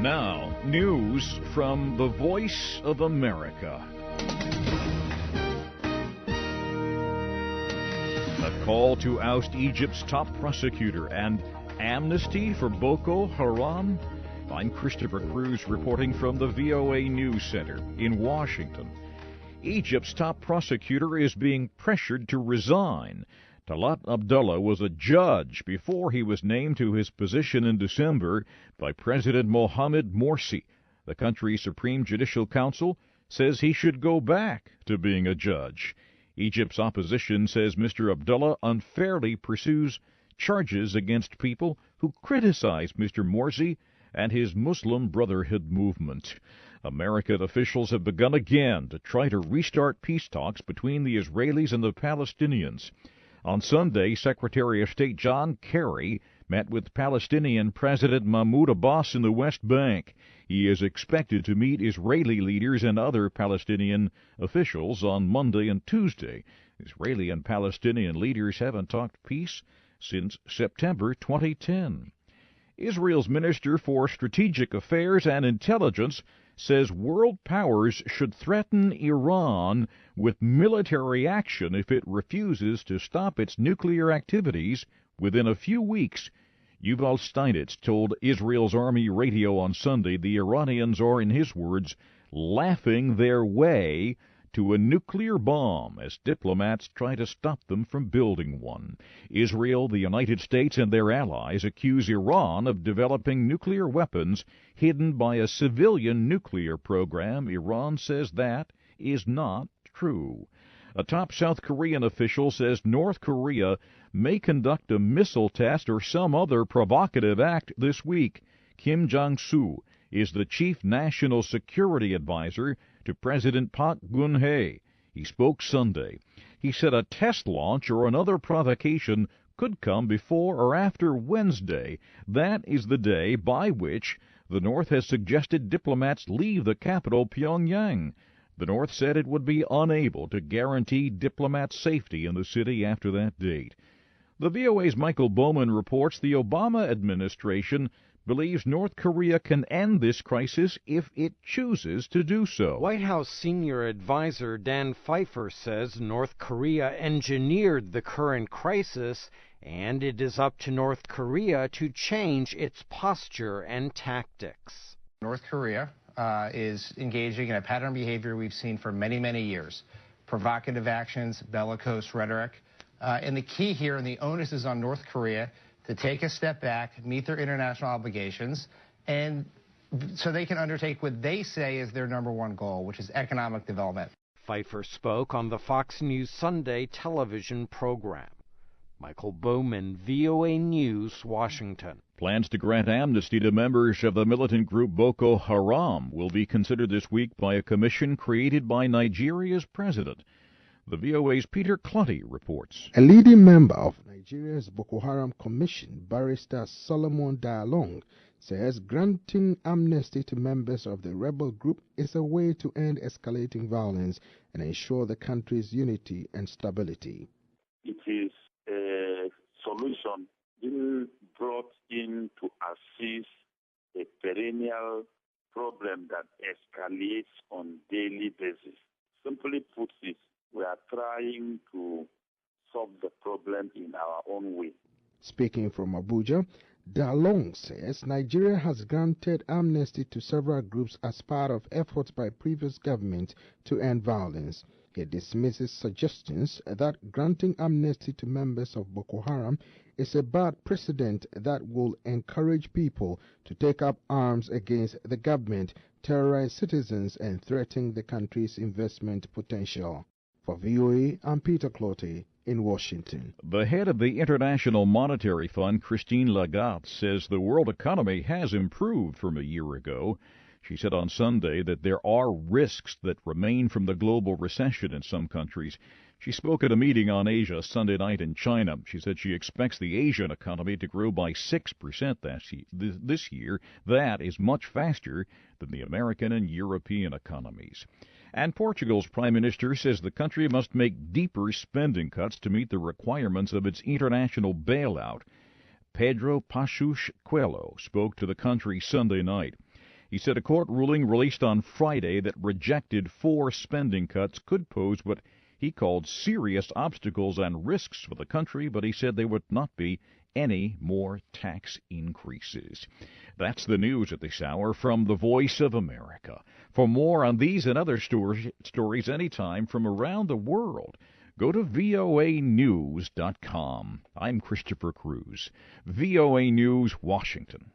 Now, news from the Voice of America. A call to oust Egypt's top prosecutor and amnesty for Boko Haram. I'm Christopher Cruz reporting from the VOA News Center in Washington. Egypt's top prosecutor is being pressured to resign. Talaat Abdullah was a judge before he was named to his position in December by President Mohamed Morsi. The country's Supreme Judicial Council says he should go back to being a judge. Egypt's opposition says Mr Abdullah unfairly pursues charges against people who criticize Mr Morsi and his Muslim Brotherhood movement. American officials have begun again to try to restart peace talks between the Israelis and the Palestinians. On Sunday, Secretary of State John Kerry met with Palestinian President Mahmoud Abbas in the West Bank. He is expected to meet Israeli leaders and other Palestinian officials on Monday and Tuesday. Israeli and Palestinian leaders haven't talked peace since September 2010. Israel's Minister for Strategic Affairs and Intelligence says world powers should threaten Iran with military action if it refuses to stop its nuclear activities within a few weeks. Yuval Steinitz told Israel's Army radio on Sunday the Iranians are, in his words, laughing their way to a nuclear bomb as diplomats try to stop them from building one. Israel, the United States, and their allies accuse Iran of developing nuclear weapons hidden by a civilian nuclear program. Iran says that is not true. A top South Korean official says North Korea may conduct a missile test or some other provocative act this week. Kim Jong-soo is the chief national security advisor to President Park Geun-hye. He spoke Sunday. He said a test launch or another provocation could come before or after Wednesday. That is the day by which the North has suggested diplomats leave the capital, Pyongyang. The North said it would be unable to guarantee diplomats' safety in the city after that date. The VOA's Michael Bowman reports the Obama administration believes North Korea can end this crisis if it chooses to do so. White House senior advisor Dan Pfeiffer says North Korea engineered the current crisis, and it is up to North Korea to change its posture and tactics. North Korea is engaging in a pattern of behavior we've seen for many, many years. Provocative actions, bellicose rhetoric. And the key here, and the onus is on North Korea, to take a step back, meet their international obligations, and so they can undertake what they say is their number one goal, which is economic development. Pfeiffer spoke on the Fox News Sunday television program. Michael Bowman, VOA News, Washington. Plans to grant amnesty to members of the militant group Boko Haram will be considered this week by a commission created by Nigeria's president. The VOA's Peter Clutty reports. A leading member of Nigeria's Boko Haram Commission, Barrister Solomon Dalong, says granting amnesty to members of the rebel group is a way to end escalating violence and ensure the country's unity and stability. It is a solution being brought in to assist a perennial problem that escalates on a daily basis. Simply put it, we are trying to solve the problem in our own way. Speaking from Abuja, Dalong says Nigeria has granted amnesty to several groups as part of efforts by previous governments to end violence. He dismisses suggestions that granting amnesty to members of Boko Haram is a bad precedent that will encourage people to take up arms against the government, terrorize citizens, and threaten the country's investment potential. For VOA, I'm Peter Clottey in Washington. The head of the International Monetary Fund, Christine Lagarde, says the world economy has improved from a year ago. She said on Sunday that there are risks that remain from the global recession in some countries. She spoke at a meeting on Asia Sunday night in China. She said she expects the Asian economy to grow by 6% this year. That is much faster than the American and European economies. And Portugal's Prime Minister says the country must make deeper spending cuts to meet the requirements of its international bailout. Pedro Passos Coelho spoke to the country Sunday night. He said a court ruling released on Friday that rejected 4 spending cuts could pose what he called serious obstacles and risks for the country, but he said there would not be any more tax increases. That's the news at this hour from the Voice of America. For more on these and other stories anytime from around the world, go to voanews.com. I'm Christopher Cruz, VOA News, Washington.